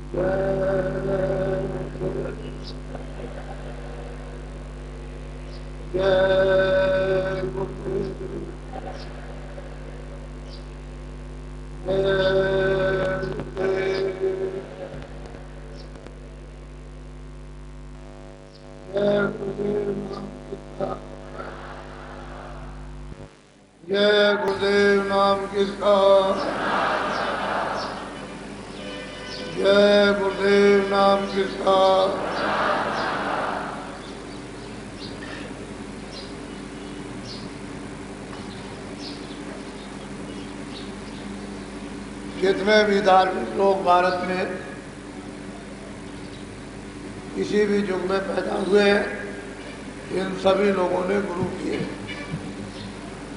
जय गुरुदेव नाम किसका, जय गुरुदेव नाम किसका। जितने भी धार्मिक लोग भारत में किसी भी युग में पैदा हुए हैं, इन सभी लोगों ने गुरु किए।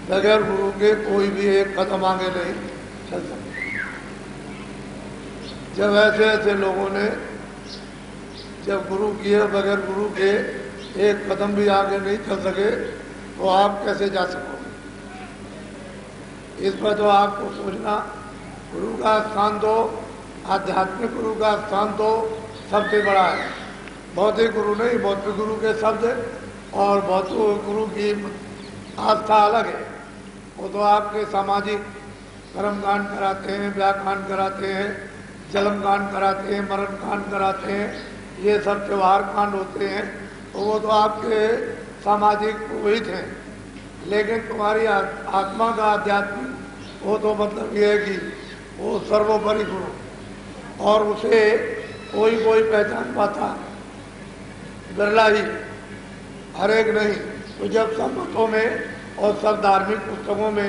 बगैर गुरु के कोई भी एक कदम आगे नहीं चल सकता। जब ऐसे ऐसे लोगों ने जब गुरु किए, बगैर गुरु के एक कदम भी आगे नहीं चल सके, तो आप कैसे जा सकोगे? इस पर तो आपको सोचना। गुरु का स्थान तो, आध्यात्मिक गुरु का स्थान तो सबसे बड़ा है। भौतिक गुरु नहीं, भौतिक गुरु के शब्द और भौतिक गुरु की आस्था अलग है। वो तो आपके सामाजिक कर्मकांड कराते हैं, व्याकांड कराते हैं, जलम कांड कराते हैं, मरण कांड कराते हैं, ये सब त्यौहार कांड होते हैं। तो वो तो आपके सामाजिक पुरोहित हैं। लेकिन तुम्हारी आत्मा का आध्यात्मिक, वो तो मतलब ये है कि वो सर्वोपरि गुरु, और उसे कोई पहचान पाता, बिरला ही, हर एक नहीं। तो जब सब मतों में और सब धार्मिक पुस्तकों में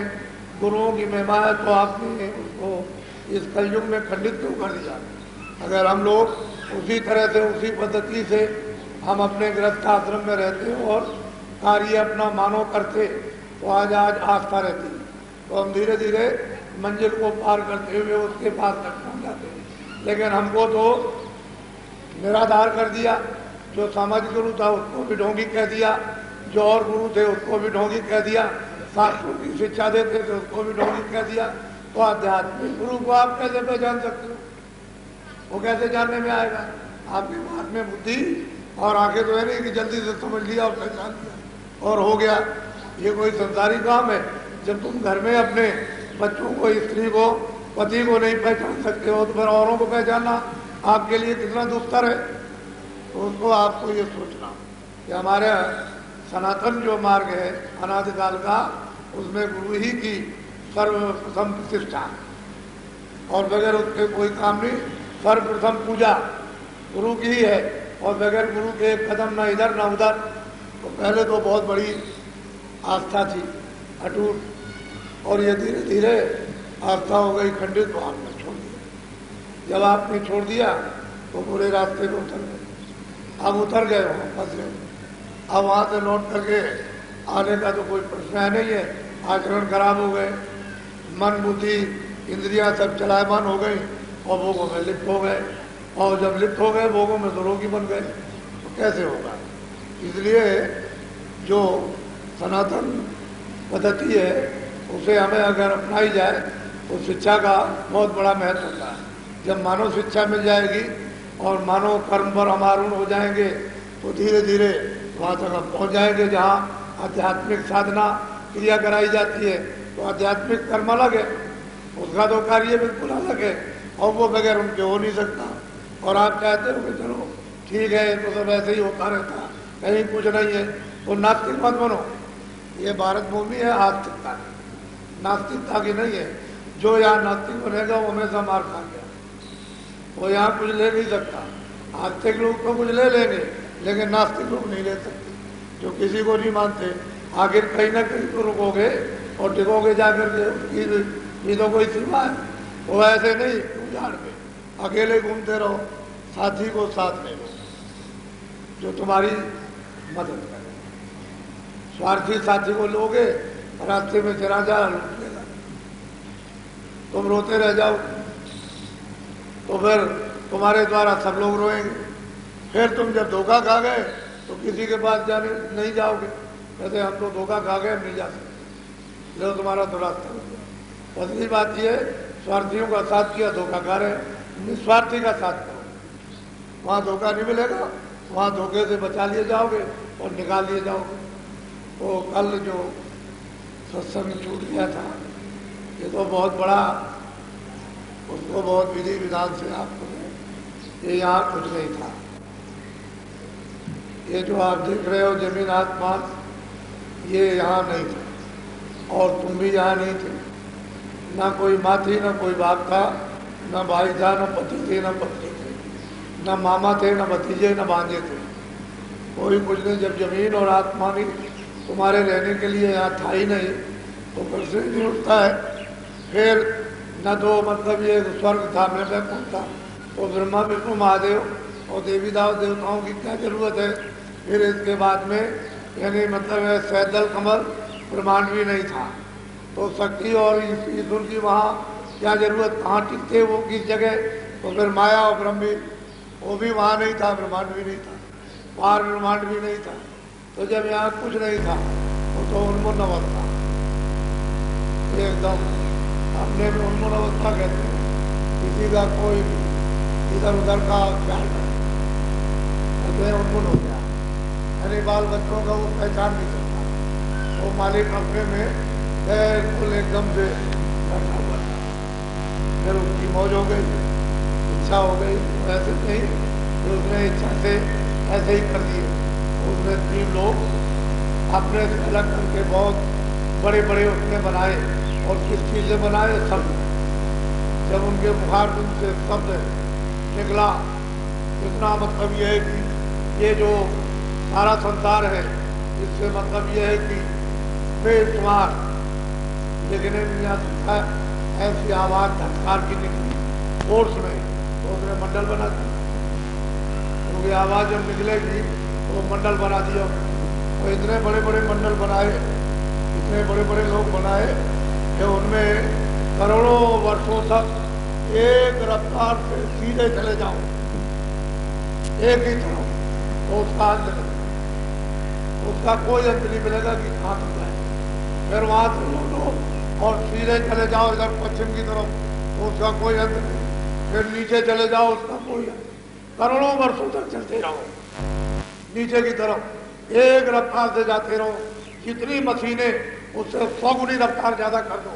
गुरुओं की महिमा है, तो आपने उसको इस कलयुग में खंडित क्यों कर दिया? अगर हम लोग उसी तरह से, उसी पद्धति से हम अपने गृहस्थ आश्रम में रहते और कार्य अपना मानो करते, तो आज आस्था रहती। तो हम धीरे धीरे मंजिल को पार करते हुए उसके पास तक पहुँच जाते हैं। लेकिन हमको तो निराधार कर दिया। जो सामाजिक गुरु था उसको भी ढोंगी कह दिया, जो और गुरु थे उसको भी ढोंगी कह दिया, शास्त्रों की शिक्षा देते थे उसको भी ढोंगी कह दिया। तो आध्यात्मिक गुरु को आप कैसे पहचान सकते हो? वो कैसे जानने में आएगा? आपके हाथ में बुद्धि और आंखें तो है नहीं कि जल्दी से समझ लिया और पहचान लिया और हो गया। ये कोई संसारी काम है? जब तुम घर में अपने बच्चों को, स्त्री को, पति को नहीं पहचान सकते हो, तो फिर औरों को पहचानना आपके लिए कितना दुस्तर है। तो उसको आपको ये सोचना कि हमारे सनातन जो मार्ग है अनादिकाल का, उसमें गुरु ही की सर्वप्रथम प्रतिष्ठा, और बगैर उसके कोई काम नहीं। सर्वप्रथम पूजा गुरु की ही है, और बगैर गुरु के एक कदम न इधर न उधर। तो पहले तो बहुत बड़ी आस्था थी, अटूट, और ये धीरे धीरे आस्था हो गई खंडित, तो आपने छोड़ दिया। जब आपने छोड़ दिया तो पूरे रास्ते पे उतर गए। अब उतर गए हो, फंस गए। अब वहाँ से लौट करके आने का तो कोई प्रश्न है नहीं है। आचरण खराब हो गए, मन बुद्धि इंद्रियां सब चलायमान हो गई और भोगों में लिप्त हो गए। और जब लिप्त हो गए भोगों में, तो रोगी बन गए। तो कैसे होगा? इसलिए जो सनातन पद्धति है उसे हमें अगर अपनाई जाए तो शिक्षा का बहुत बड़ा महत्व होता है। जब मानव शिक्षा मिल जाएगी और मानव कर्म पर हम आरूढ़ हो जाएंगे, तो धीरे धीरे वहाँ तक हम पहुँच जाएंगे जहाँ आध्यात्मिक साधना क्रिया कराई जाती है। तो आध्यात्मिक कर्म अलग है, उसका तो कार्य बिल्कुल अलग है, और वो बगैर उनके हो नहीं सकता। और आप चाहते हो कि चलो ठीक है, तो सब ऐसे ही होता रहता, कहीं कुछ नहीं है, तो नास्तिक मत बनो। ये भारत भूमि है आस्तिकता की, नास्तिकता की नहीं है। जो यहाँ नास्तिक बनेगा वो हमेशा मार खा गया, वो यहाँ कुछ ले नहीं सकता। आस्तिक लोग तो कुछ ले लेंगे, लेकिन नास्तिक लोग नहीं ले सकते, जो किसी को नहीं मानते। आखिर कहीं ना कहीं तो रुकोगे और टिकोगे जाकर के, उसकी तो कोई सीमा है। वो ऐसे नहीं उजाड़ के अकेले घूमते रहो, साथी को साथ ले लो जो तुम्हारी मदद करे। स्वार्थी साथी को लोगे, रास्ते में चला जा लूट लेगा, तुम रोते रह जाओ, तो फिर तुम्हारे द्वारा सब लोग रोएंगे। फिर तुम जब धोखा खा गए तो किसी के पास जाने नहीं जाओगे, कहते हम तो धोखा खा गए, हम नहीं जा सकते, लो तुम्हारा तो रास्ता। पहली बात यह, स्वार्थियों का साथ किया धोखा खा रहे, निस्वार्थी का साथ करो। वहाँ धोखा नहीं मिलेगा, वहाँ धोखे से बचा लिए जाओगे और निकाल लिए जाओगे। तो कल जो सत्संग छूट गया था, ये तो बहुत बड़ा, उसको बहुत विधि विधान से आपको, ये यहाँ कुछ नहीं था। ये जो आप देख रहे हो जमीन आसमान, ये यहाँ नहीं था और तुम भी यहाँ नहीं थे। ना कोई माँ थी, ना कोई बाप था, ना भाई था, ना पति थे, ना पत्नी थे, ना मामा थे, ना भतीजे, ना भांजे थे, कोई कुछ नहीं। जब जमीन और आसमान ही तुम्हारे रहने के लिए यहाँ था ही नहीं, तो कैसे नहीं उठता है। फिर न तो मतलब ये स्वर्ग था, मैं कौन था, तो ब्रह्मा विष्णु महादेव और देवी देवताओं की क्या जरूरत है। फिर इसके बाद में यानी मतलब सैदल कमल ब्रह्मांड भी नहीं था, तो शक्ति और ईश्वर की वहाँ क्या जरूरत, कहाँ टिकते वो किस जगह। तो फिर माया और ब्रह्म भी, वो भी वहाँ नहीं था, ब्रह्मांड भी नहीं था, पार ब्रह्मांड भी नहीं था। तो जब यहाँ कुछ नहीं था, वो तो उन्मूलन अवस्था, एकदम अपने में उन्मूलन अवस्था कहते हैं। किसी का कोई इधर उधर का ख्याल नहीं, उन्मूलन हो गया। यानी बाल बच्चों का वो पहचान नहीं सकता, वो मालिक अपने में बिल्कुल एकदम से बैठा हुआ था। फिर उसकी मौज हो गई, इच्छा हो गई, ऐसे नहीं कि उसने इच्छा से ऐसे ही कर दिए। उसने 3 लोग अपने से अलग करके बहुत बड़े बड़े उसने बनाए, और किस चीज़ से बनाए, शब्द। जब उनके मुखार से शब्द निकला, इतना मतलब यह है कि ये जो सारा संसार है, इससे मतलब यह है कि बेशुमार लिखने में आ सकता है। ऐसी आवाज़ धटकार की निकली फोर्स में, तो उसने मंडल बना दिया। क्योंकि आवाज़ जब निकलेगी तो मंडल बना दिया, और इतने बड़े बड़े मंडल बनाए, इतने बड़े बड़े लोग बनाए कि उनमें करोड़ों वर्षों तक एक रफ्तार से सीधे चले जाओ एक ही तरफ, तो उसका अंत नहीं, उसका कोई अंत नहीं मिलेगा कि कहाँ तक जाए। फिर वहाँ से लौटो और सीधे चले जाओ इधर पश्चिम की तरफ, तो उसका कोई अंत नहीं। फिर नीचे चले जाओ, उसका कोई अंत, करोड़ों वर्षों तक चलते रहो नीचे की तरफ, एक रफ्तार से जाते रहो। जितनी मशीनें उससे 100 गुनी रफ्तार ज्यादा कर दो,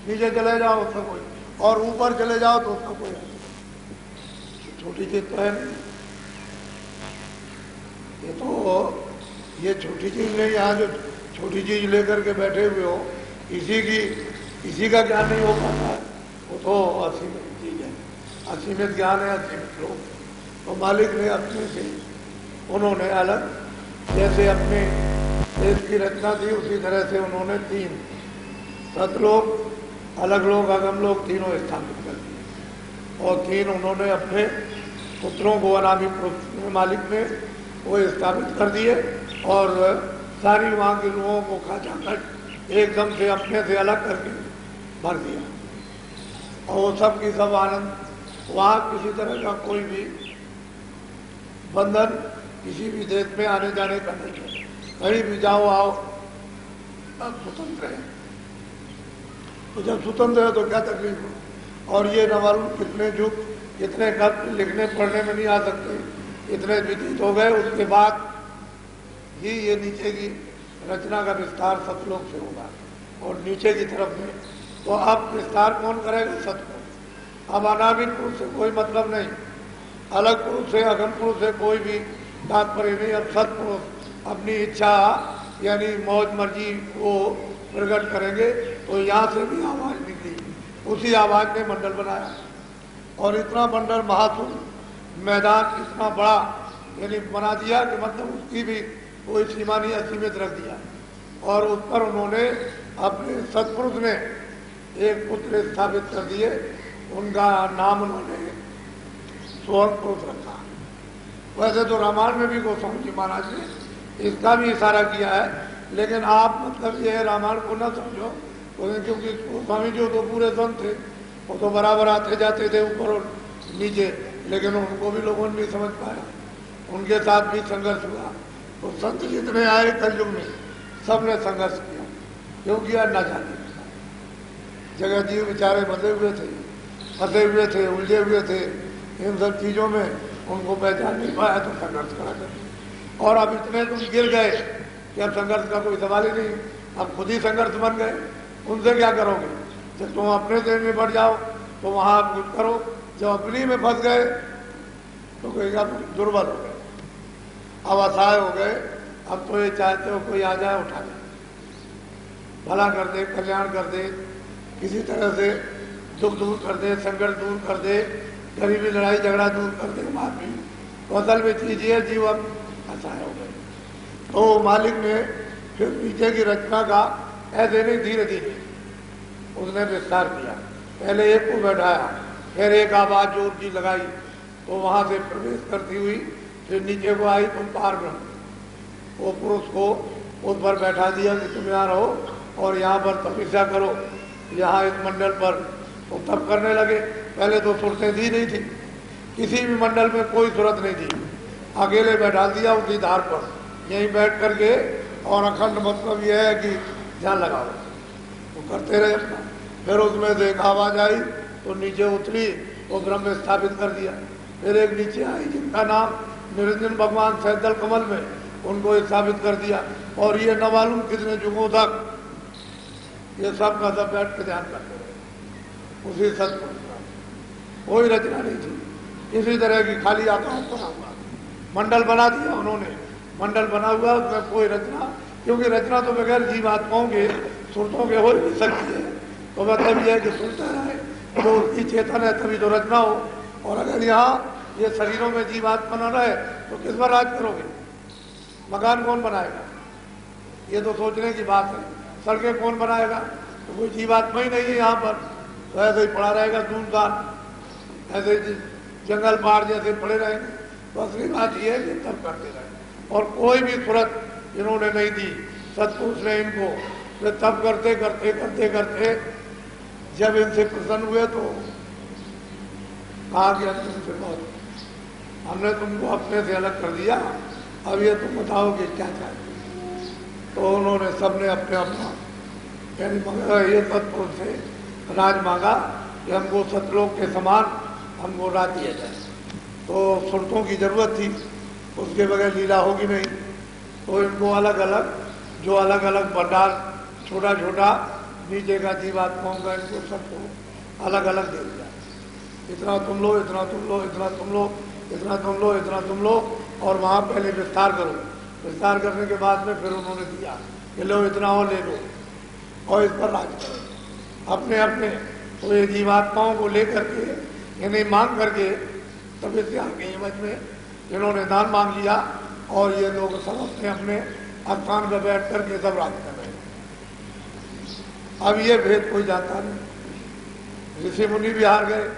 नीचे चले जाओ उसका कोई, और ऊपर चले जाओ तो उसका कोई अंत। छोटी चीज तो है नहीं, ये छोटी चीज नहीं। यहाँ जो छोटी चीज लेकर के बैठे हुए हो, इसी का ज्ञान नहीं हो पाता है, वो तो असीमित चीज है, असीमित ज्ञान है, असीमित लोग। तो मालिक ने अपने से उन्होंने अलग, जैसे अपने देश की रचना थी उसी तरह से उन्होंने 3 सतलोक, अलग लोग, अगम लोग, तीनों स्थापित कर दिए। और 3 उन्होंने अपने पुत्रों को अनामी मालिक ने वो स्थापित कर दिए, और सारी वहाँ के लोगों को खा जाकर एकदम से अपने से अलग करके भर दिया। और वो सब की सब आनंद, वहाँ किसी तरह का कोई भी बंधन किसी भी देश में आने जाने का नहीं है। कहीं भी जाओ आओ, अब स्वतंत्र है। तो जब स्वतंत्र है तो क्या तकलीफ हो। और ये न मालूम कितने युग, कितने कब लिखने पढ़ने में नहीं आ सकते, इतने व्यतीत हो गए। उसके बाद ही ये नीचे की रचना का विस्तार सतलोक से होगा, और नीचे की तरफ में तो अब विस्तार कौन करेगा, सतलोक। अब अनामिक पुरुष से कोई मतलब नहीं, अलग पुरुष से, अगम पुरुष से कोई भी तात्पर्य नहीं। अब सतपुरुष अपनी इच्छा यानी मौज मर्जी को प्रकट करेंगे, तो यहाँ से भी आवाज निकली, उसी आवाज ने मंडल बनाया। और इतना मंडल महासुर मैदान इतना बड़ा यानी बना दिया कि मतलब उसकी भी कोई सीमा नहीं, असीमित रख दिया। और उस पर उन्होंने अपने सतपुरुष ने एक पुत्र स्थापित कर दिए, उनका नाम उन्होंने स्वर्ण पुरुष रखा। वैसे तो रामायण में भी गोस्वामी जी महाराज ने इसका भी इशारा किया है, लेकिन आप मतलब ये रामायण को न समझो, क्योंकि गोस्वामी जी तो पूरे संत थे, वो तो बराबर आते जाते थे ऊपर और नीचे, लेकिन उनको भी लोगों ने नहीं समझ पाया, उनके साथ भी संघर्ष हुआ। तो संत जितने आए कलयुग में सबने संघर्ष किया, क्यों किया न जाने। जगह जीव बेचारे फंसे हुए थे, उलझे हुए थे इन सब चीज़ों में। उनको पहचान नहीं पाया तो संघर्ष करा कर। और अब इतने तुम गिर गए कि अब संघर्ष का कोई सवाल ही नहीं, अब खुद ही संघर्ष बन गए, उनसे क्या करोगे? जब तुम अपने देश में बढ़ जाओ तो वहाँ आप कुछ करो, जब अपनी में फंस गए तो कहेगा दुर्बल हो गए, अब असहाय हो गए, अब तो ये चाहते हो कोई आ जाए उठा जाए, भला कर दे, कल्याण कर दे, किसी तरह से दुख दूर कर दे, संघर्ष दूर कर दे, गरीबी लड़ाई झगड़ा दूर कर दे आदमी। तो असल में चीज ये जीवन असहाय हो गए। तो मालिक ने फिर नीचे की रचना का ऐसे नहीं धीरे धीरे उसने विस्तार किया। पहले एक को बैठाया, फिर एक आवाज जोर की लगाई तो वहां से प्रवेश करती हुई फिर नीचे को आई, तुम पार ब्रह्म। वो पुरुष को उस पर बैठा दिया कि तुम यहाँ रहो और यहाँ पर तपस्या करो, यहाँ इस मंडल पर तो तप करने लगे। पहले तो सुरतें दी नहीं थी, किसी भी मंडल में कोई सूरत नहीं थी, अकेले बैठा दिया उसी धार पर, यहीं बैठ करके, और अखंड मतलब यह है कि ध्यान लगाओ, वो करते रहे अपना। फिर उसमें से एक आवाज आई तो नीचे उतरी तो ब्रह्म स्थापित कर दिया। फिर एक नीचे आई जिनका नाम निरंजन भगवान सैदल कमल में, उनको स्थापित कर दिया। और ये न मालूम कितने युगों तक ये सब का सब बैठ के ध्यान करते रहे उसी सत्य, कोई रचना नहीं थी। इसी तरह की खाली आकाश बना हुआ, मंडल बना दिया उन्होंने, मंडल बना हुआ, उसमें कोई रचना, क्योंकि रचना तो बगैर जीवात्माओं के सुरतों के हो ही नहीं सकती है। तो मतलब यह है कि सुनता रहे तो उसकी चेतन है तभी तो रचना हो। और अगर यहाँ ये शरीरों में जीवात्मा न रहे तो किस पर राज करोगे? मकान कौन बनाएगा? ये तो सोचने की बात है। सड़कें कौन बनाएगा? तो कोई जीवात्मा ही नहीं है यहाँ पर, तो ऐसे ही पड़ा रहेगा सुनसान, ऐसे जंगल पहाड़ जैसे पड़े रहेंगे। तो असली बात यह है कि तब करते रहे। और कोई भी सूरत इन्होंने नहीं दी, सतपुरुष ने इनको, वे तब करते करते करते करते जब इनसे प्रसन्न हुए तो कहा कि अब तुमसे बहुत, हमने तुमको अपने से अलग कर दिया, अब ये तुम बताओ कि क्या चाहते। तो उन्होंने सबने अपने अपना यानी मगर ये सतपुरुष से राज मांगा कि हमको सतलोक के समान हमको राज दिया जाए। तो सुरतों की जरूरत थी, उसके बगैर लीला होगी नहीं। तो इनको अलग अलग, जो अलग अलग भंडार छोटा छोटा नीचे का जीवात्माओं का, इनको सबको अलग अलग दे दिया। इतना तुम लो, इतना तुम लो, इतना तुम लो, इतना तुम लो, इतना तुम लो, और वहाँ पहले विस्तार करो। विस्तार करने के बाद में फिर उन्होंने दिया कि लो इतना और ले लो और इस पर राज करो अपने अपने। तो ये जीवात्माओं को लेकर के इन्हें मांग करके तब इससे आगे हिम्मत में इन्होंने दान मांग लिया, और ये लोग सब अपने अपने स्थान पर बैठ करके सब राज कर रहे हैं। अब ये भेद कोई जानता नहीं। ऋषि मुनि भी हार गए,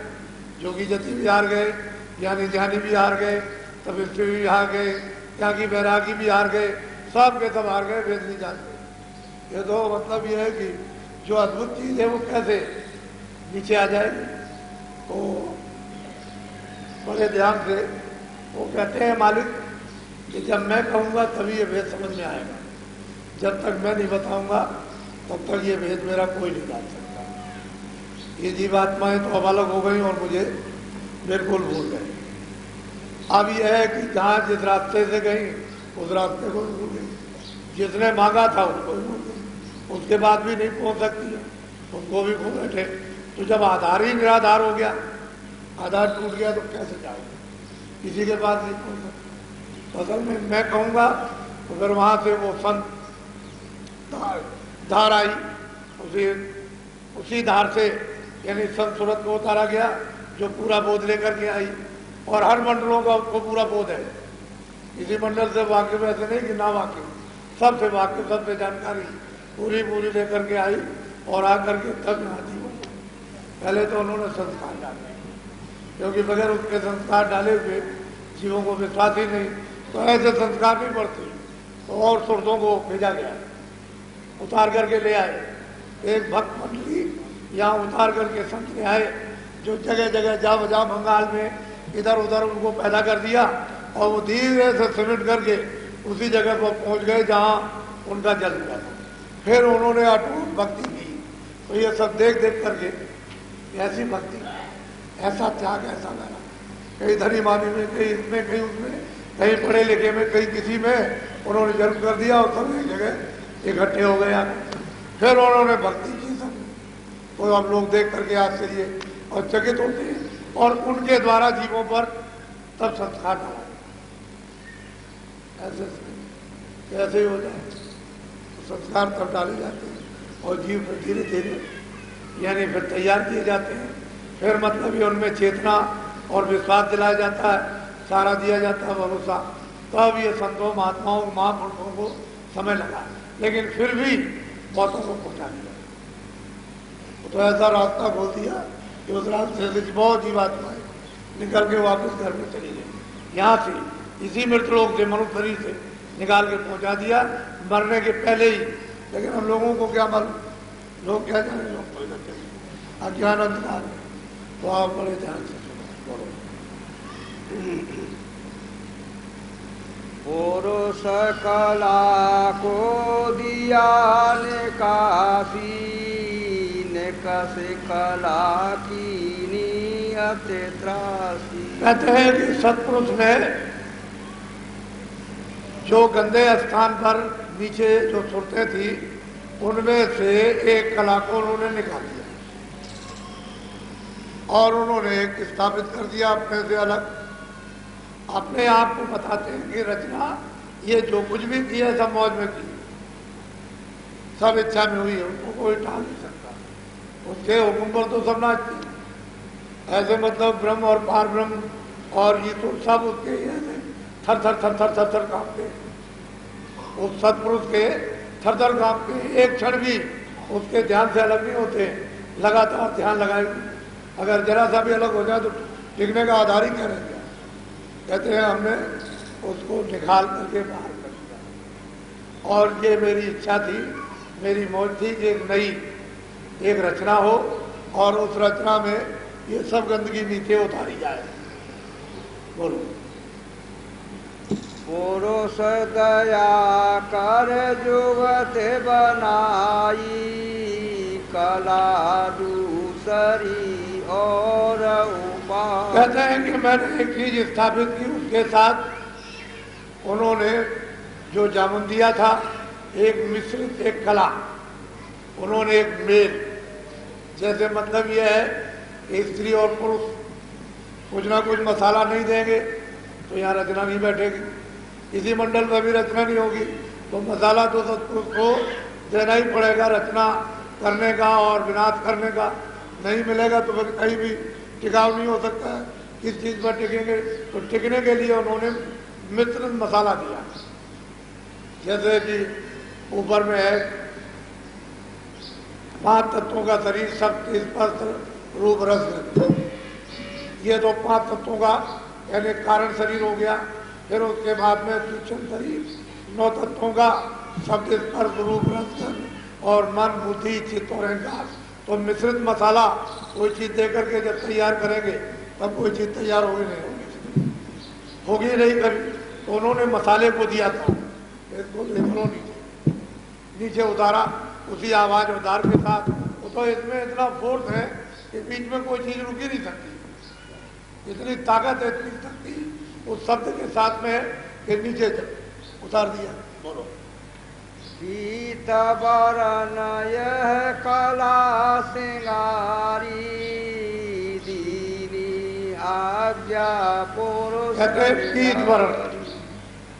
जोगी जति भी हार गए, ज्ञानी ज्ञानी भी हार गए, तपस्वी भी हार गए, त्यागी बैरागी भी हार गए, सब के सब हार गए, भेद नहीं जानते। ये तो मतलब ये है कि जो अद्भुत चीज है वो कैसे नीचे आ जाएगी। तो बड़े ध्यान से वो कहते हैं मालिक कि जब मैं कहूँगा तभी ये भेद समझ में आएगा, जब तक मैं नहीं बताऊँगा तब तक ये भेद मेरा कोई नहीं जान सकता। ये जीवात्माएं तो अब अलग हो गई और मुझे बिल्कुल भूल गए। अब यह है कि जहाँ जिस रास्ते से गई उस रास्ते को भूल गई, जिसने मांगा था उसको भूल गई, उसके बाद भी नहीं पहुँच सकती है, उनको भी खो बैठे। तो जब आधार ही निराधार हो गया, आधार टूट गया तो कैसे जाओगे? किसी के पास नहीं पहुँच सकते। तो असल में मैं कहूँगा तो फिर वहाँ से वो संत धार आई, उसी धार से यानी संत सूरत को उतारा गया जो पूरा बोध लेकर के आई। और हर मंडलों का उसको पूरा बोध है, इसी मंडल से वाकिफ ऐसे नहीं कि ना वाकिफ, सबसे वाकिफ, सबसे जानकारी पूरी पूरी लेकर के आई और आकर के तब यहाँ जीवन। पहले तो उन्होंने संस्कार डाले, क्योंकि बगैर उसके संस्कार डाले हुए जीवों को विश्वास ही नहीं, तो ऐसे संस्कार नहीं पड़ते। तो और सुरतों को भेजा गया, उतार करके ले आए। एक भक्त मंडली यहाँ उतार करके संत ले आए, जो जगह जगह जा बंगाल में इधर उधर उनको पैदा कर दिया, और वो धीरे से सिमट करके उसी जगह पर पहुँच गए जहाँ उनका जन्म हुआ था। फिर उन्होंने अटूट भक्ति की। तो ये सब देख देख करके ऐसी भक्ति, ऐसा त्याग, ऐसा लगा, कहीं धनी मानी में, कहीं इसमें, कहीं उसमें, कहीं पढ़े लिखे में, कहीं किसी में उन्होंने जन्म कर दिया और सब एक जगह इकट्ठे हो गए। फिर उन्होंने भक्ति की सब, तो हम लोग देख करके आश्चर्य और चकित होते हैं, और उनके द्वारा जीवों पर तब संस्कार डाला। ऐसे ही हो जाए तो संस्कार तब डाले जाते हैं और जीव फिर धीरे धीरे यानी फिर तैयार किए जाते हैं। फिर मतलब ये उनमें चेतना और विश्वास दिलाया जाता है, सारा दिया जाता है भरोसा। तब ये संतों महात्माओं महापुरुषों को समय लगा, लेकिन फिर भी बहुतों को पहुंचा दिया। तो ऐसा रास्ता खोल दिया कि उस रास्ते से बहुत जीवात्माएं निकल के वापस घर में चली गई। यहाँ से इसी मृतलोक से मनुष्य शरीर से निकाल के पहुंचा दिया मरने के पहले ही। लेकिन हम लोगों को क्या मालूम, लोग क्या जाने, लोग कोई न जाने, अज्ञान अंधकार। तो आप बड़े ध्यान से सुनो। पुरुष कला को दिया निकासी, निकस कला की नियत त्रासी। कहते हैं कि सत्पुरुष ने जो गंदे स्थान पर नीचे जो सुरतें थी उनमें से एक कला को उन्होंने निकाल दिया और उन्होंने एक स्थापित कर दिया अपने से अलग। अपने आप को बताते हैं कि रचना ये जो कुछ भी की है सब मौज में की, सब इच्छा में हुई है, उनको कोई टाल नहीं सकता। उसके हुक्म पर तो सब नाचते। ऐसे मतलब ब्रह्म और पार ब्रह्म और ये तो सब उसके ही ऐसे थर थर थर थर थर थर कांपते। उस सत्पुरुष के थर थर कांपते, एक क्षण भी उसके ध्यान से अलग नहीं होते, लगातार ध्यान लगाए। अगर जरा सा भी अलग हो जाए तो टिकने का आधार ही क्या रह गया। कहते हैं हमने उसको निकाल करके बाहर कर दिया। और ये मेरी इच्छा थी, मेरी मौज थी कि एक नई एक रचना हो और उस रचना में ये सब गंदगी नीचे उतारी जाए। बोलो। पुरुष दया कर जुगत बनाई, कला दूसरी और उपाय। कहते हैं कि मैंने एक चीज स्थापित की, उसके साथ उन्होंने जो जामुन दिया था एक मिश्रित एक कला, उन्होंने एक मेल। जैसे मतलब यह है कि स्त्री और पुरुष कुछ ना कुछ मसाला नहीं देंगे तो यहाँ रचना नहीं बैठेगी, इसी मंडल में भी रचना नहीं होगी। तो मसाला तो सत्पुरुष को देना ही पड़ेगा रचना करने का और विनाश करने का। नहीं मिलेगा तो फिर कहीं भी टिकाव नहीं हो सकता है। किस चीज़ पर टिकेंगे, तो टिकने के लिए उन्होंने मिश्रित मसाला दिया। जैसे कि ऊपर में है 5 तत्वों का शरीर, शक्ति, स्पर्श, रूप, रस। ये तो 5 तत्वों का यानी कारण शरीर हो गया। फिर उसके बाद में सूक्ष्म शरीर 9 तत्वों का, शब्द, स्पर्श, रूप, रस और मन, बुद्धि, चित्त और अहंकार। तो मिश्रित मसाला कोई चीज दे करके जब तैयार करेंगे तब कोई चीज तैयार होगी नहीं, होगी नहीं कभी। तो उन्होंने मसाले को दिया था, इसको नीचे उतारा उसी आवाज उतार के साथ। तो इसमें इतना फोर्स है कि बीच में कोई चीज रुक ही नहीं सकती, इतनी ताकत है, इतनी शक्ति उस शब्द के साथ में है कि नीचे उतार दिया। बोलो। पीत बरन यह कला सिंगारी, दीनी आज्ञा पुरुष। कहते हैं पीत बरन,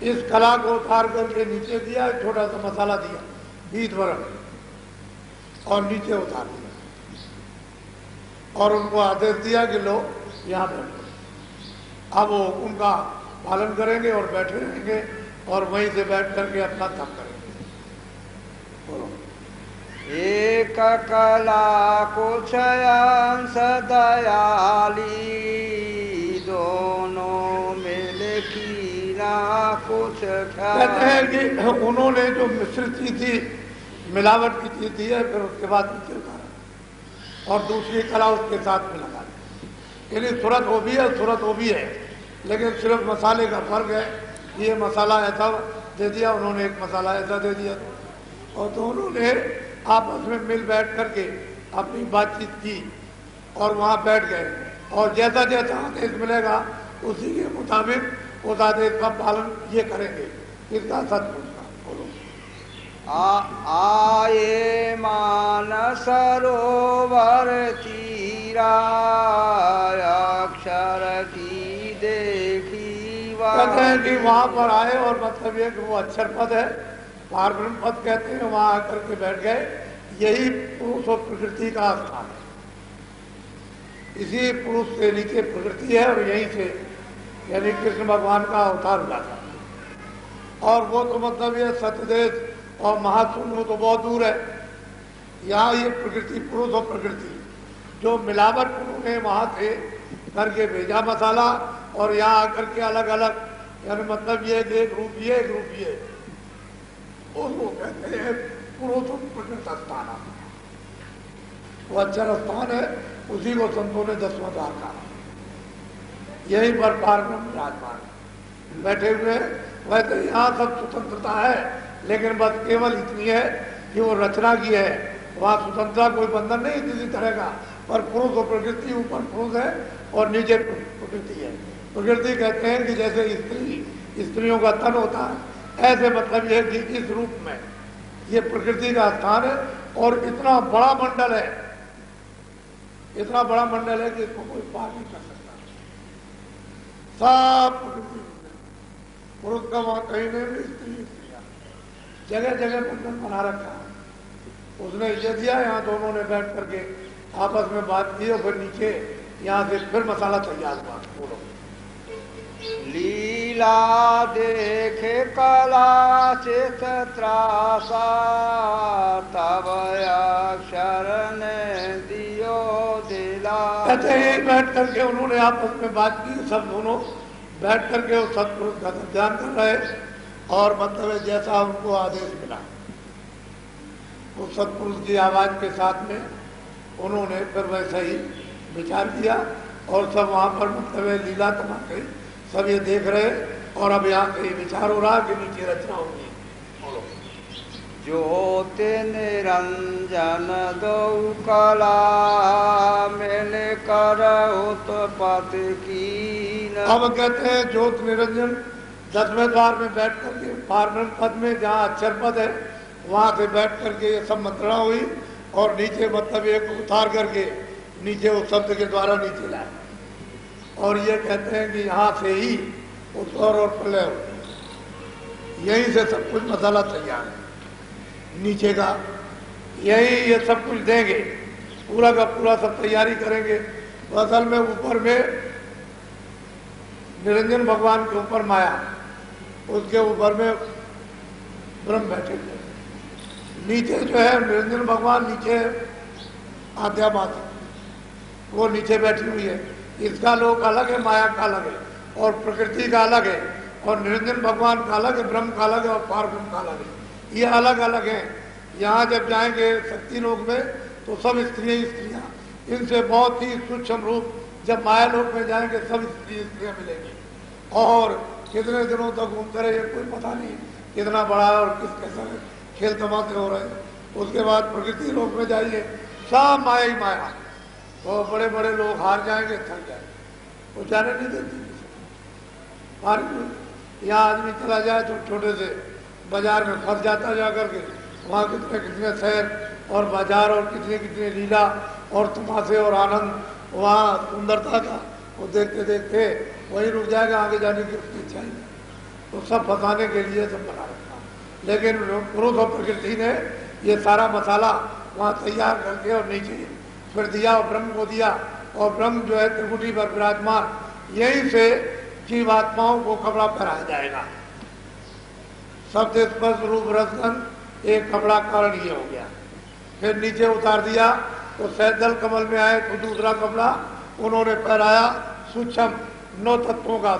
इस कला को उतार करके नीचे दिया, छोटा सा मसाला दिया पीत बरन और नीचे उतार दिया और उनको आदेश दिया कि लो यहाँ बैठो। अब वो उनका पालन करेंगे और बैठे रहेंगे और वहीं से बैठ करके अपना तप करेंगे। बोलो। एक कला कुछ अंश दयाली, दोनों मिल की ना कुछ। कहते हैं कि उन्होंने जो मिश्रित चीज थी, मिलावट की चीज थी है, फिर उसके बाद नीचे उतारा और दूसरी कला उसके साथ में लगा दी। यानी सूरत वो भी है, सूरत वो भी है, लेकिन सिर्फ मसाले का फर्क है। ये मसाला ऐसा दे दिया, उन्होंने एक मसाला ऐसा दे दिया, और दोनों ने आपस में मिल बैठ करके अपनी बातचीत की और वहाँ बैठ गए। और जैसा जैसा आदेश मिलेगा उसी के मुताबिक उस आदेश का पालन ये करेंगे। इसका सत्पुरुष का बोलो। आए मान सरोवर तीरा अक्षर की देखी। कहते हैं कि वहां पर आए और मतलब ये कि वो अक्षर पद है, पारब्रह्म पद कहते हैं, वहां आकर के बैठ गए। यही पुरुष और प्रकृति का स्थान है। इसी पुरुष से नीचे प्रकृति है और यहीं से यानी कृष्ण भगवान का अवतार हुआ था। और वो तो मतलब ये सत्यदेश और महाशून्य वो तो बहुत दूर है। यहाँ ये प्रकृति, पुरुष और प्रकृति जो मिलावट उन्होंने वहां से करके भेजा मसाला, और यहाँ आकर के अलग अलग यानी मतलब ये एक रूप ये एक रूप ये, उसको कहते हैं पुरुष और प्रकृति स्थान। वो अक्षर स्थान है, उसी को संतों ने 10वां द्वार कहा। यहीं पर पारब्रह्म विराजमान बैठे हुए। वैसे यहाँ सब स्वतंत्रता है, लेकिन बस केवल इतनी है कि वो रचना की है। वहाँ स्वतंत्रता कोई बंधन नहीं किसी तरह का, पर पुरुष और प्रकृति, ऊपर पुरुष है और नीचे प्रकृति है। प्रकृति कहते हैं कि जैसे स्त्रियों का तन होता है, ऐसे मतलब ये कि इस रूप में ये प्रकृति का स्थान है। और इतना बड़ा मंडल है, इतना बड़ा मंडल है कि इसको कोई पार नहीं कर सकता। सब प्रकृति पुरुष का वहां कहीं नहीं भी स्त्रियां जगह जगह बंधन बना रखा है। उसने ये दिया, यहाँ दोनों ने बैठ करके आपस में बात की और फिर नीचे यहाँ से फिर मसाला तैयार हुआ। बोलो। लीला देखे कला चित त्रासा तब अक्षर ने दियो दिला। कहते हैं बैठ करके उन्होंने आपस में बात की, सब दोनों बैठ करके उस सत्पुरुष का ध्यान कर रहे और मतलब जैसा उनको आदेश मिला उस सत्पुरुष की आवाज के साथ में उन्होंने फिर वैसा ही विचार किया। और सब वहां पर मतलब लीला तमाशे सब ये देख रहे। और अब यहाँ से विचार हो रहा कि नीचे रचना होगी। ज्योति निरंजन दो कला मैंने कर उत्पत्ति की। अब कहते हैं ज्योत निरंजन 10वें द्वार में बैठ करके पारब्रह्म पद में जहाँ अक्षर पद है वहां से बैठ करके ये सब मंत्रणा हुई और नीचे मतलब एक उतार करके नीचे उस शब्द के द्वारा नीचे लाए। और ये कहते हैं कि यहाँ से ही उत्तर और प्रलय होती है, यहीं से सब कुछ मसाला तैयार है। नीचे का यही ये सब कुछ देंगे, पूरा का पूरा सब तैयारी करेंगे। तो असल में ऊपर में निरंजन भगवान के ऊपर माया, उसके ऊपर में ब्रह्म बैठे हुए। नीचे जो है निरंजन भगवान, नीचे आद्या माता वो नीचे बैठी हुई है। इसका लोक अलग है, माया का अलग है और प्रकृति का अलग है और निरंजन भगवान का अलग है, ब्रह्म का अलग है और पारब्रह्म का अलग है। ये अलग अलग हैं। यहाँ जब जाएंगे शक्ति लोक में तो सब स्त्रियाँ, इनसे बहुत ही सूक्ष्म रूप जब माया लोक में जाएंगे सब स्त्रियाँ मिलेंगी। और कितने दिनों तक घूमते रहे कोई पता नहीं, कितना बड़ा और किस कैसा खेल तमाशे हो रहे हैं। उसके बाद प्रकृति लोक में जाइए सब माया ही माया। तो बड़े बड़े लोग हार जाएंगे, थक जाएंगे, वो जाने नहीं देती। यहाँ आदमी चला जाए तो छोटे से बाजार में फंस जाता जा करके, वहाँ कितने कितने शहर और बाजार और कितने कितने लीला और तमाशे और आनंद, वहाँ सुंदरता का वो देखते देखते वहीं रुक जाएगा, आगे जाने की उसकी इच्छा ही नहीं। तो सब फंसाने के लिए सब बना रखा। लेकिन पुरुष और प्रकृति ने ये सारा मसाला वहाँ तैयार करके और नीचे फिर दिया और ब्रह्म को दिया। और ब्रह्म जो है त्रिकुटी पर विराजमान, यहीं से जीवात्माओं को कपड़ा पहनाया जाएगा। शब्द स्पर्श रूप रसगंध एक कपड़ा कारण ये हो गया। फिर नीचे उतार दिया तो सैदल कमल में आए तो दूसरा कपड़ा उन्होंने पहनाया सूक्ष्म 9 तत्वों का,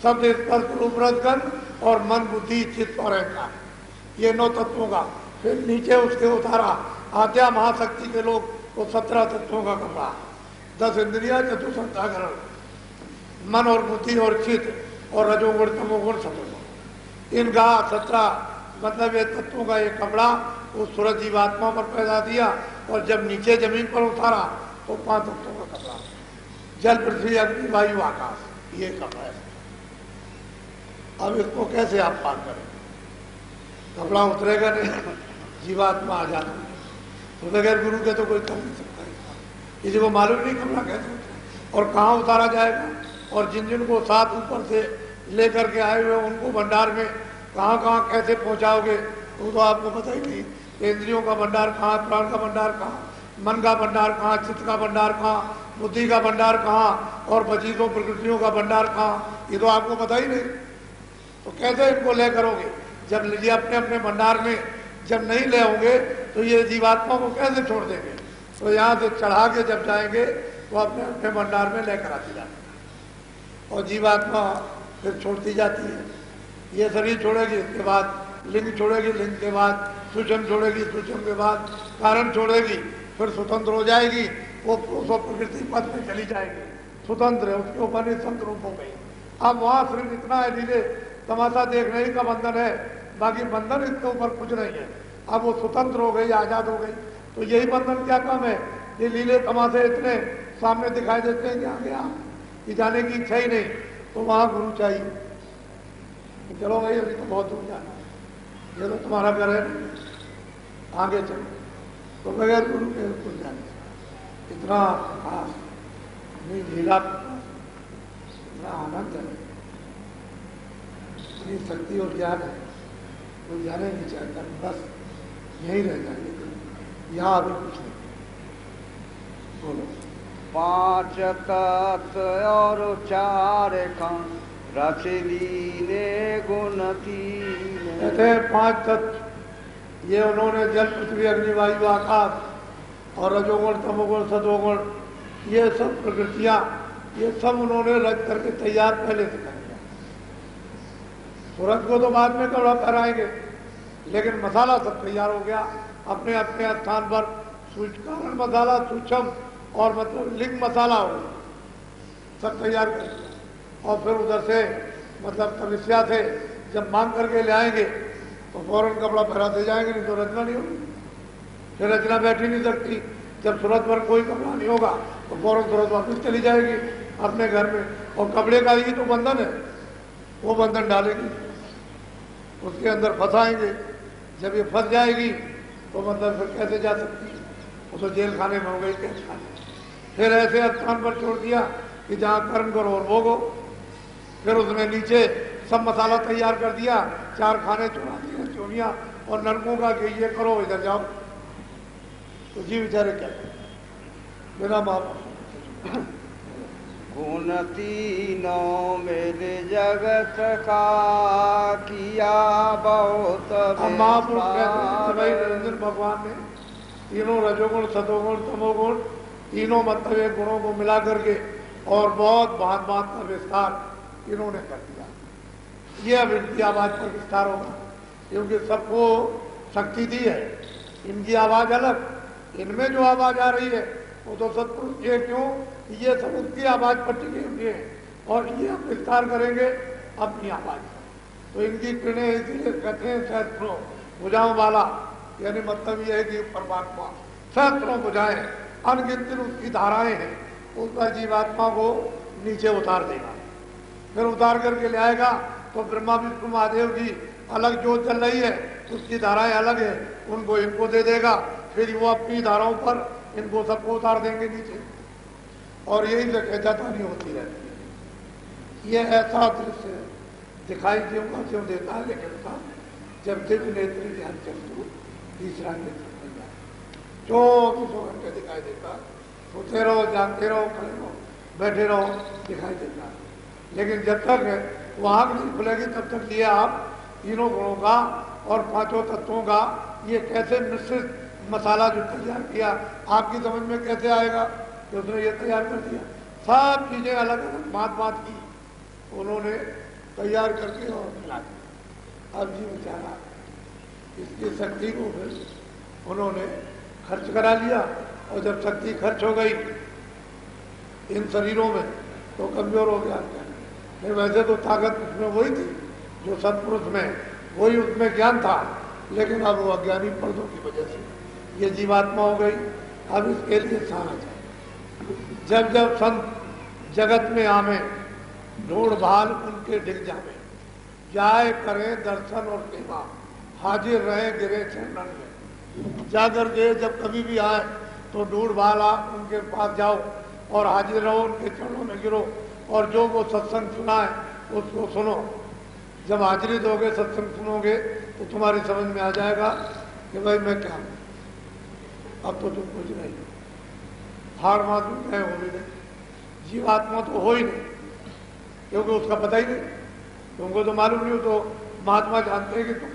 शब्द स्पर्श रूप रसगंध और मन बुद्धि चित्त और अहंकार, ये 9 तत्वों का। फिर नीचे उसके उतारा आद्या महाशक्ति के लोग तो 17 तत्वों का कपड़ा, 10 इंद्रिया, चतुर्थाकरण, मन और बुद्धि और चित्त और रजोगुण तमोगुण सतोगुण, इनका 17 मतलब ये तत्वों का एक कपड़ा उस सूरज जीवात्मा पर पैदा दिया। और जब नीचे जमीन पर उतारा तो 5 तत्वों का कपड़ा, जल पृथ्वी अग्नि वायु आकाश, ये कपड़ा है। अब इसको कैसे आप पार करें? कपड़ा उतरेगा नहीं, जीवात्मा आ जाती है, तो बगैर गुरु के तो कोई कर नहीं सकता इसका। किसी को मालूम नहीं कपड़ा कैसे उतरे और कहाँ उतारा जाएगा, और जिन जिन को साथ ऊपर से लेकर के आए हुए उनको भंडार में कहाँ कहाँ कैसे पहुँचाओगे वो तो आपको पता ही नहीं। इंद्रियों का भंडार कहाँ, प्राण का भंडार कहाँ, मन का भंडार कहाँ, चित्त का भंडार कहाँ, बुद्धि का भंडार कहाँ, और पच्चीसों प्रकृतियों का भंडार कहाँ, ये तो आपको पता ही नहीं। तो कैसे इनको ले करोगे? जब ये अपने अपने भंडार में जब नहीं ले होंगे तो ये जीवात्मा को कैसे छोड़ देंगे? तो यहाँ से चढ़ा के जब जाएंगे तो अपने अपने भंडार में लेकर आती जाती है, और जीवात्मा फिर छोड़ती जाती है। ये शरीर छोड़ेगी, इसके बाद लिंग छोड़ेगी, लिंग के बाद सूक्ष्म छोड़ेगी, सूक्ष्म के बाद कारण छोड़ेगी, फिर स्वतंत्र हो जाएगी। वो प्रकृति पथ में चली जाएगी, स्वतंत्र है, उसके ऊपर निःसंग रूप हो गई। अब वहाँ सिर्फ इतना है, लीले तमाशा देखने ही का बंधन है, बाकी बंधन इसके ऊपर कुछ नहीं है। अब वो स्वतंत्र हो गई, आजाद हो गई, तो यही बंधन क्या काम है? ये लीले तमाशे इतने सामने दिखाई देते हैं कि आगे आप जाने की इच्छा ही नहीं, तो वहाँ गुरु चाहिए। चलो भाई अभी तो बहुत दूर जाना, ये तो तुम्हारा घर है, आगे चलो। तो बगैर गुरु के कुछ जाने इतना खास अपनी लीला, इतना आनंद है, इतनी शक्ति और ज्ञान है, कोई जाने नहीं चाहता, बस यहीं रह जाए, यहाँ अभी कुछ नहीं। बोलो। 5 तत्व और 4 खंड रच लीने गुण 3। कहते हैं 5 तत्व, ये उन्होंने जल, पृथ्वी, अग्नि, वायु, आकाश और रजोगुण, तमोगुण, सतोगुण, ये सब प्रकृतियां, ये सब उन्होंने रच करके तैयार पहले से कर दिया। सूरज को तो बाद में कड़ा कराएंगे, लेकिन मसाला सब तैयार हो गया अपने अपने स्थान पर। कारण मसाला, सूक्ष्म और मतलब लिंग मसाला हो गया, सब तैयार कर दिया। और फिर उधर से मतलब तपस्या से जब मांग करके ले आएंगे तो फौरन कपड़ा पहराते जाएंगे, नहीं तो रचना नहीं होगी, फिर रचना बैठी नहीं सकती। जब सूरत पर कोई कपड़ा नहीं होगा तो फौरन सूरत वापस चली जाएगी अपने घर में, और कपड़े का ही तो बंधन है, वो बंधन डालेगी, उसके अंदर फंसाएंगे। जब ये फंस जाएगी तो मतलब फिर कैसे जा सकती है? वो तो जेल खाने में हो गई, कैद खाने। फिर ऐसे स्थान पर छोड़ दिया कि जहाँ कर्म करो और भोगो। फिर उसमें नीचे सब मसाला तैयार कर दिया, 4 खाने चुरा दिए, चोनिया और नरकों का कि ये करो, इधर जाओ। तो जी बेचारे क्या करें बिना माप। गुण 3 मेरे जगत का किया बहुत महापुरुष कहते हैं भाई निरंजन भगवान ने तीनों रजोगुण, सतोगुण, तमोगुण, तीनों मतलब एक गुणों को मिला करके और बहुत भांत भांत का विस्तार इन्होंने कर दिया। ये अब इनकी आवाज पर विस्तार होगा, क्योंकि सबको शक्ति दी है। इनकी आवाज अलग, इनमें जो आवाज आ रही है वो तो सत्पुरुष ये, क्यों ये सब उसकी आवाज पर टिके हुए हैं, और ये अब विस्तार करेंगे अपनी आवाज। तो इनकी किरणें इसीलिए कहते हैं सहस्त्रों भुजाओं वाला, यानी मतलब ये है कि परमात्मा सहस्त्रों भुजाएं, अनगिनत उसकी धाराएं हैं, उसका जीवात्मा को नीचे उतार देगा। फिर उतार करके ले आएगा तो ब्रह्मा विष्णु महादेव की अलग जो चल रही है उसकी धाराएं अलग है, उनको इनको दे देगा, फिर वो अपनी धाराओं पर इनको सबको उतार देंगे नीचे, और यही से खेचातानी होती रहती है। ये ऐसा दृश्य दिखाई क्यों का क्यों देता है, लेकिन जब दिव्य नेत्र ध्यान चलते तीसरा नेत्र बन जाए, 24 घंटे दिखाई देता, सोते रहो, जागते रहो, खड़े रहो, बैठे रहो, दिखाई देता है। लेकिन जब तक वो आँख नहीं खुलेगी तब तक ये आप तीनों गुणों का और 5 तत्वों का ये कैसे मिश्रित मसाला जो तैयार किया आपकी समझ में कैसे आएगा कि उसने ये तैयार कर दिया। सब चीजें अलग अलग बात बात की उन्होंने तैयार करके और मिला दिया। अब जी बेचारा इसकी शक्ति को फिर उन्होंने खर्च करा लिया, और जब शक्ति खर्च हो गई इन शरीरों में तो कमजोर हो गया। नहीं वैसे तो ताकत उसमें वही थी जो सत्पुरुष में, वही उसमें ज्ञान था, लेकिन अब वो अज्ञानी पर्दों की वजह से ये जीवात्मा हो गई। अब इसके लिए सहारा चाहिए। जब जब संत जगत में आवे ढूंढ भाल उनके डिग जावे, जाए करें दर्शन और सेवा, हाजिर रहे गिरे चरणन में। जाकर के जब कभी भी आए तो ढूंढ भाल आप उनके पास जाओ और हाजिर रहो, उनके चरणों में गिरो और जो वो सत्संग सुनाए उसको सुनो। जब हाजिरी दोगे, सत्संग सुनोगे तो तुम्हारी समझ में आ जाएगा कि भाई मैं क्या हूं, अब तो तुम कुछ नहीं, हार मात गए हो भी नहीं, जीवात्मा तो हो ही नहीं, क्योंकि उसका पता ही नहीं, तुमको तो मालूम नहीं हो। तो महात्मा जानते हैं कि तुम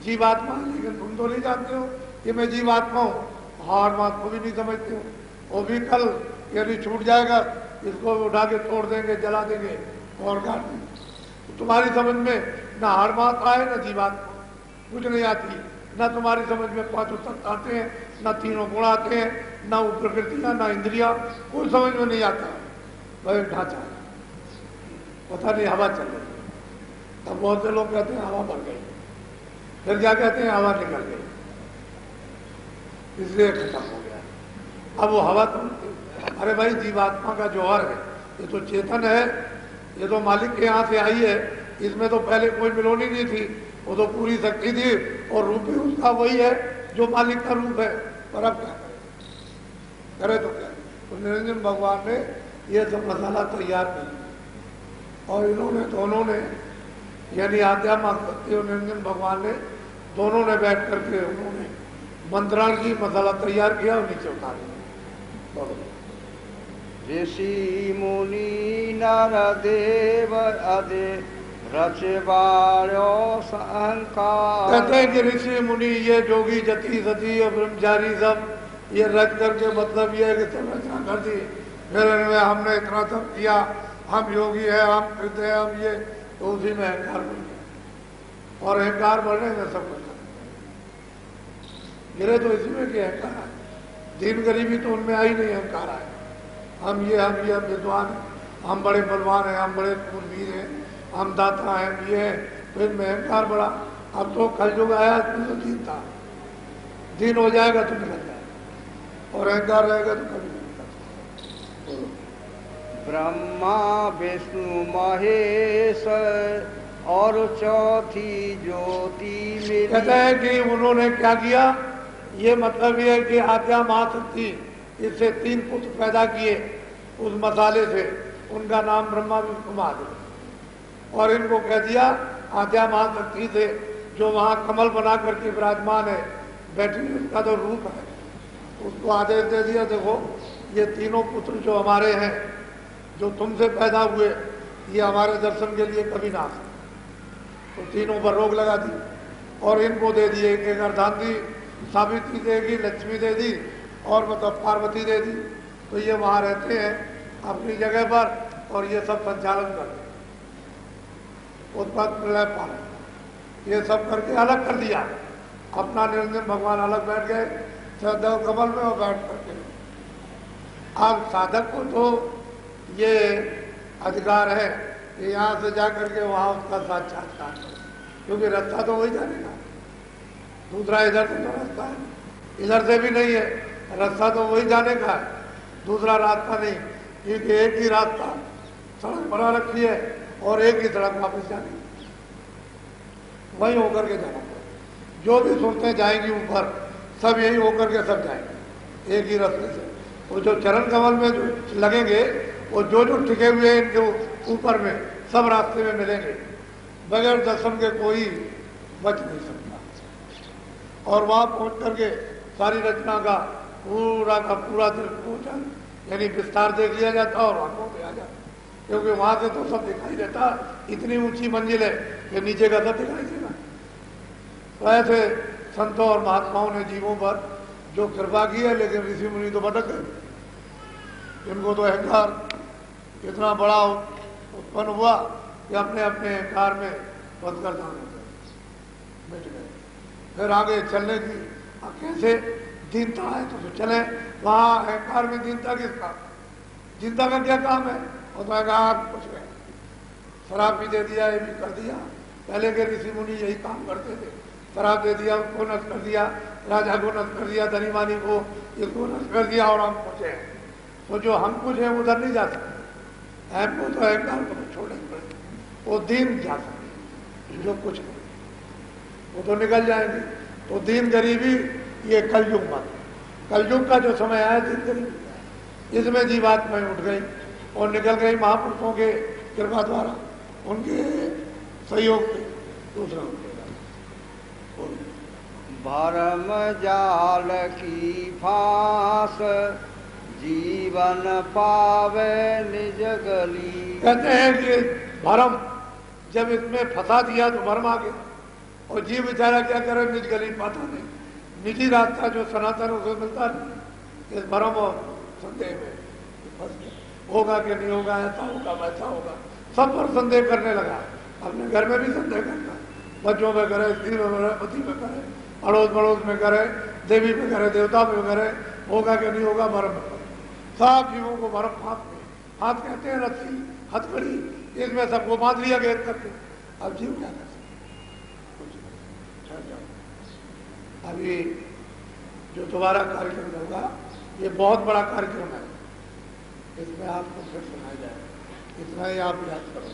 जीवात्मा, लेकिन तुम तो नहीं जानते हो कि मैं जीवात्मा हूं। हार मात को भी नहीं समझते हो, वो भी कल यदि छूट जाएगा इसको उठा के तोड़ देंगे, जला देंगे और काट देंगे। तो तुम्हारी समझ में ना हार मात आए ना जीवात्मा, कुछ नहीं आती। ना तुम्हारी समझ में पांचों तत्व आते हैं, ना तीनों गुण आते हैं, ना वो प्रकृतियां, ना इंद्रिया, कुछ समझ में नहीं आता। वह ढांचा पता नहीं, हवा चल रही। तब बहुत से लोग कहते हैं हवा बढ़ गई, फिर क्या कहते हैं हवा निकल गई, इसलिए खत्म हो गया। अब वो हवा तो, अरे भाई जीवात्मा का जौहर है, ये तो चेतन है, ये तो मालिक के यहाँ से आई है, इसमें तो पहले कोई मिलोनी नहीं थी, वो तो पूरी शक्ति थी और रूप भी उसका वही है जो मालिक का रूप है। पर अब क्या करे तो क्या। तो निरंजन भगवान ने ये सब मसाला तैयार किया और इन्होंने दोनों ने, यानी आद्या मां सत्य और निरंजन भगवान ने दोनों ने बैठ करके उन्होंने मंत्रण की, मसाला तैयार किया और नीचे उतार दिया। ऋषि मुनि नर देव अदे रचवारो अहंकार। कहते हैं कि ऋषि मुनि, ये जोगी जति सती और ब्रह्मचारी सब ये रच करके, मतलब ये है कि सब रचना कर दी, फिर इनमें हमने इतना सब किया, हम योगी है, हम कृत है, हम ये, तो उसी में अहंकार बढ़ गया और अहंकार बढ़ने में सब कुछ गिरे तो इसी में कि अहंकार आए। दीन गरीबी तो उनमें आई नहीं, अहंकार आए। हम ये विद्वान, हम बड़े बलवान हैं, हम बड़े पूर्वीर हैं, हम दाता हैं, ये है, तो इनमें अहंकार बढ़ा। अब तो कलयुग आया, तो दीन था, दीन हो जाएगा तो निकल जाएगा और अहंकार रहेगा तो कभी नहीं निकलता। ब्रह्मा विष्णु महेश और चौथी ज्योति मिली। कहता है कि उन्होंने क्या किया, ये मतलब ये है कि आद्या महाशक्ति इससे 3 पुत्र पैदा किए उस मसाले से, उनका नाम ब्रह्मा विष्णु महादेव, और इनको कह दिया आद्या महाशक्ति से, जो वहां कमल बना करके विराजमान है बैठी, उसका तो रूप है, उसको आदेश दे दिया, देखो ये तीनों पुत्र जो हमारे हैं, जो तुमसे पैदा हुए, ये हमारे दर्शन के लिए कभी ना आ सकते। तो तीनों पर रोक लगा दी और इनको दे दिए, एक अर्धांगी सावित्री देगी, लक्ष्मी दे दी और मतलब पार्वती दे दी। तो ये वहां रहते हैं अपनी जगह पर और ये सब संचालन करते हैं, उत्पाद प्रलय पालन, ये सब करके अलग कर दिया। अपना निरंजन भगवान अलग बैठ गए श्रद्धा कमल में और बैठ करके। अब साधक को तो ये अधिकार है कि यहाँ से जा करके वहाँ उसका साक्षात्कार करो, क्योंकि रास्ता तो वही जाने का, दूसरा इधर से तो रास्ता है, इधर से भी नहीं है, रास्ता तो वही जाने का है, दूसरा रास्ता नहीं, क्योंकि एक ही रास्ता सड़क बना रखी है और एक ही सड़क वापस जानी, वही होकर के जाना पड़ेगा। जो भी सुनते जाएंगी ऊपर, सब यही होकर के सब जाएंगे एक ही रास्ते से। वो जो चरण कमल में जो लगेंगे, वो जो जो टिके हुए हैं इनके ऊपर में, सब रास्ते में मिलेंगे, बगैर दर्शन के कोई बच नहीं सकता। और वहां पहुंच करके सारी रचना का पूरा दृष्टिगोचर यानी विस्तार देख लिया जाता और आंखों पे आ जाता, क्योंकि वहां से तो सब दिखाई देता, इतनी ऊंची मंजिल है कि नीचे का सब दिखाई देगा। तो ऐसे संतों और महात्माओं ने जीवों पर जो कृपा की है, लेकिन ऋषि मुनि तो भटक गए, इनको तो अहंकार इतना बड़ा उत्पन्न हुआ कि अपने अपने अहंकार में बदकर दान हो गए, बैठ गए। फिर आगे चलने की कैसे दीनता है तो चले, वहां अहंकार में दीनता किसका, दीनता का क्या काम है, और तो आप कुछ गए, शराब भी दे दिया, ये भी कर दिया। पहले के ऋषि मुनि यही काम करते थे, शराब दे दिया, उसको नष्ट कर दिया, राजा को नष्ट कर दिया, धनीमानी को इसको नष्ट कर दिया और हम कुछ है। तो जो हम कुछ है उधर नहीं जा सकते, अहम को तो अहंकार को छोड़ने पड़े, वो दीन जा सकते जो कुछ नहीं, वो तो निकल जाएंगे। तो दीन गरीबी ये कलयुग मत, कलयुग का जो समय आया दीन गरीबी, इसमें जीवात्माएं उठ गई और निकल गई महापुरुषों के कृपा द्वारा, उनके सहयोग से। दूसरा भरम जाल की फांस जीवन पावे निज गली। कहते हैं कि भरम जब इसमें फंसा दिया तो भरम आ गया, और जीव बेचारा क्या करे, निज गली पाता नहीं, निजी रास्ता जो सनातन उसे मिलता नहीं, इस भरम और संदेह में फंस गया। होगा कि नहीं होगा, ऐसा होगा वैसा होगा, सब पर संदेह करने लगा। अपने घर में भी संदेह करता, बच्चों में करे, स्त्री में करे, पति में करे, अड़ोस पड़ोस में करे, देवी में करे, देवता में करे, होगा कि नहीं होगा, भरम में करे। सब जीवों को भरम हाथ कहते हैं, रस्सी हथकड़ी, इसमें सबको बांध लिया घेर करके। अब जीव क्या कर सकते? अभी जो दोबारा कार्यक्रम होगा ये बहुत बड़ा कार्यक्रम है, इसमें आपको फिर सुनाया जाए, इतना ही आप याद करो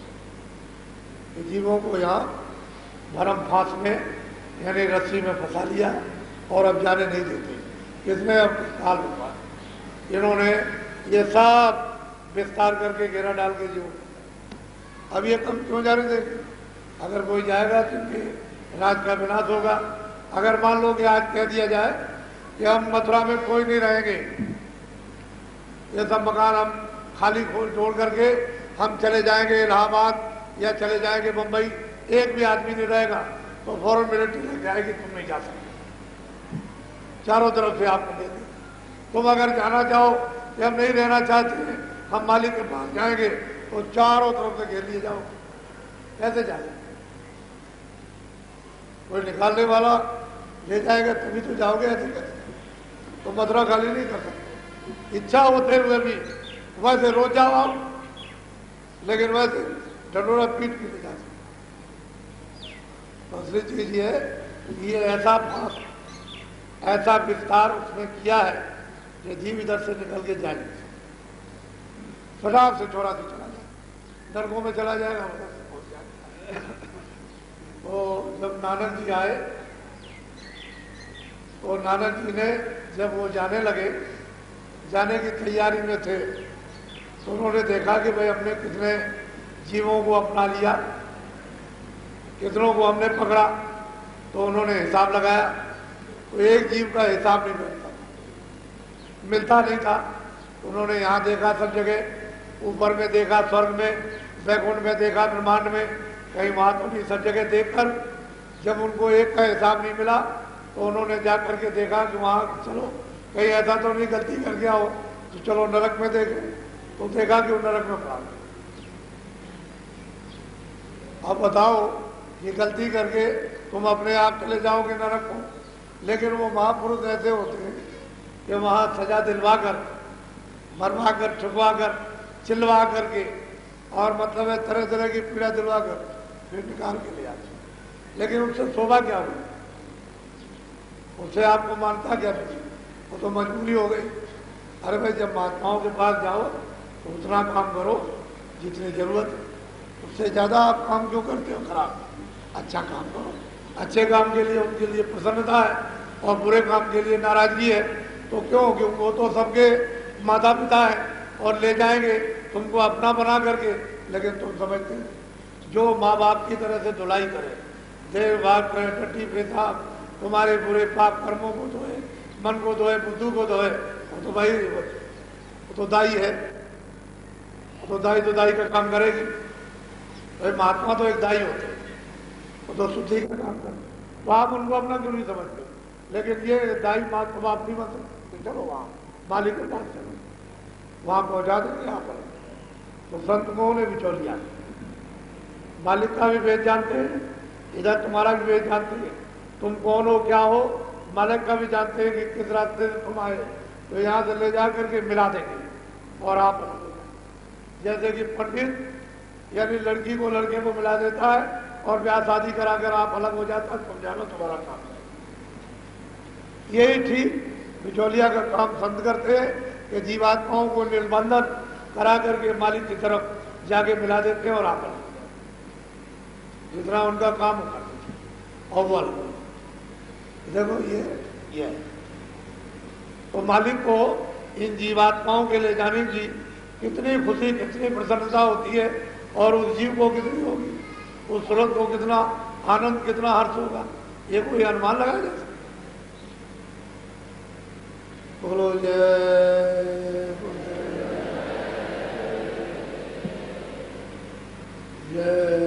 कि जीवों को यहाँ भरम फांस में यानी रस्सी में फंसा लिया और अब जाने नहीं देते। इसमें अब काल हुआ, इन्होंने ये सब विस्तार करके घेरा डाल के जीव, अब ये कम क्यों जाने देंगे? अगर कोई जाएगा तो इनके राज का विनाश होगा। अगर मान लो कि आज कह दिया जाए कि हम मथुरा में कोई नहीं रहेंगे, ये सब मकान हम खाली खोल छोड़ करके हम चले जाएंगे इलाहाबाद या चले जाएंगे मुंबई, एक भी आदमी नहीं रहेगा, तो फौरन मिलिट्री लग जाएगी, तुम नहीं जा सकते, चारों तरफ से आपको दे दें। तुम अगर जाना चाहो कि हम नहीं रहना चाहते हैं, हम मालिक के पास जाएंगे, तो चारों तरफ से घेर लिए जाओ। कैसे जाएंगे? कोई निकालने वाला ले जाएगा तभी तो जाओगे, ऐसे कैसे? तो मथुरा खाली नहीं कर सकते। इच्छा होते हुए भी वैसे रोज जाओ आप, लेकिन वैसे ढंडोरा पीट के ले जा सकते। दूसरी चीज ये ऐसा फांस, ऐसा विस्तार उसने किया है कि जीव इधर से निकल के जाए, फटाक से छोड़ा से चला जाए, नरकों में चला जाएगा, उधर से पहुंच जाएगा। तो जब नानक जी आए तो नानक जी ने जब वो जाने लगे, जाने की तैयारी में थे, तो उन्होंने देखा कि भाई हमने कितने जीवों को अपना लिया, कितनों को हमने पकड़ा, तो उन्होंने हिसाब लगाया, तो एक जीव का हिसाब नहीं मिलता नहीं था। उन्होंने यहाँ देखा सब जगह, ऊपर में देखा, स्वर्ग में, वैकुंठ में देखा, ब्रह्मांड में, कहीं वहाँ तो नहीं, सब जगह देखकर जब उनको एक का हिसाब नहीं मिला, तो उन्होंने जा करके देखा कि वहाँ चलो कहीं ऐसा तो नहीं गलती कर गया हो, तो चलो नरक में देखें, तो देखा कि वो नरक में पड़ा। अब बताओ, ये गलती करके तुम अपने आप चले जाओगे नरक को, लेकिन वो महापुरुष ऐसे होते हैं कि वहाँ सजा दिलवा कर, मरवा कर, छुपवा कर, चिल्वा करके, और मतलब है तरह तरह की पीड़ा दिलवा कर फिर निकाल के ले आते। लेकिन उससे शोभा क्या हुई? उससे आपको मानता क्या नहीं? वो तो मजबूरी हो गई। अरे भाई, जब महात्माओं के पास जाओ तो उतना काम करो जितनी जरूरत है, उससे ज़्यादा आप काम क्यों करते हो खराब? अच्छा काम करो। अच्छे काम के लिए उनके लिए प्रसन्नता है और बुरे काम के लिए नाराजगी है, तो क्यों? क्योंकि वो तो सबके माता पिता है और ले जाएंगे तुमको अपना बना करके। लेकिन तुम समझते हैं, जो माँ बाप की तरह से धुलाई करे, देव भाग करे, टट्टी पेशाब, तुम्हारे बुरे पाप कर्मों को धोए, मन को धोए, बुद्धू को धोए, वो तो भाई वो तो दाई है, वो तो दाई का काम करेगी। भाई महात्मा तो एक दाई होते हैं, वो तो शुद्धि का काम करते, तो आप उनको अपना क्यों नहीं समझते? लेकिन ये दाई बाप आप नहीं बन सकते। चलो वहाँ मालिक के पास चलो, वहाँ पहुँचा देंगे आप। तो संत को ने बिचौलिया, मालिक का भी भेद जानते हैं, इधर तुम्हारा भी भेद जानते हैं, तुम कौन हो क्या हो, मालिक का भी जानते हैं कि किस रास्ते से तुम आए, तो यहाँ से ले जा करके मिला देंगे और आप जैसे कि पंडित यानी लड़की को लड़के को मिला देता है और ब्याह शादी कराकर आप अलग हो जाता है, समझाना तुम्हारा काम है। यही ठीक बिचौलिया का काम संत करते हैं कि जीवात्माओं को निर्बंधन करा करके मालिक की तरफ जाके मिला देते हैं और आपस जितना उनका काम वो कर देते हैं। अव्वल देखो ये है। तो मालिक को इन जीवात्माओं के ले जाने की कितनी खुशी, कितनी प्रसन्नता होती है, और उस जीव को कितनी होगी, उस सूरत को कितना आनंद, कितना हर्ष होगा, ये कोई अनुमान लगाया जा सकता। बोलो जय जय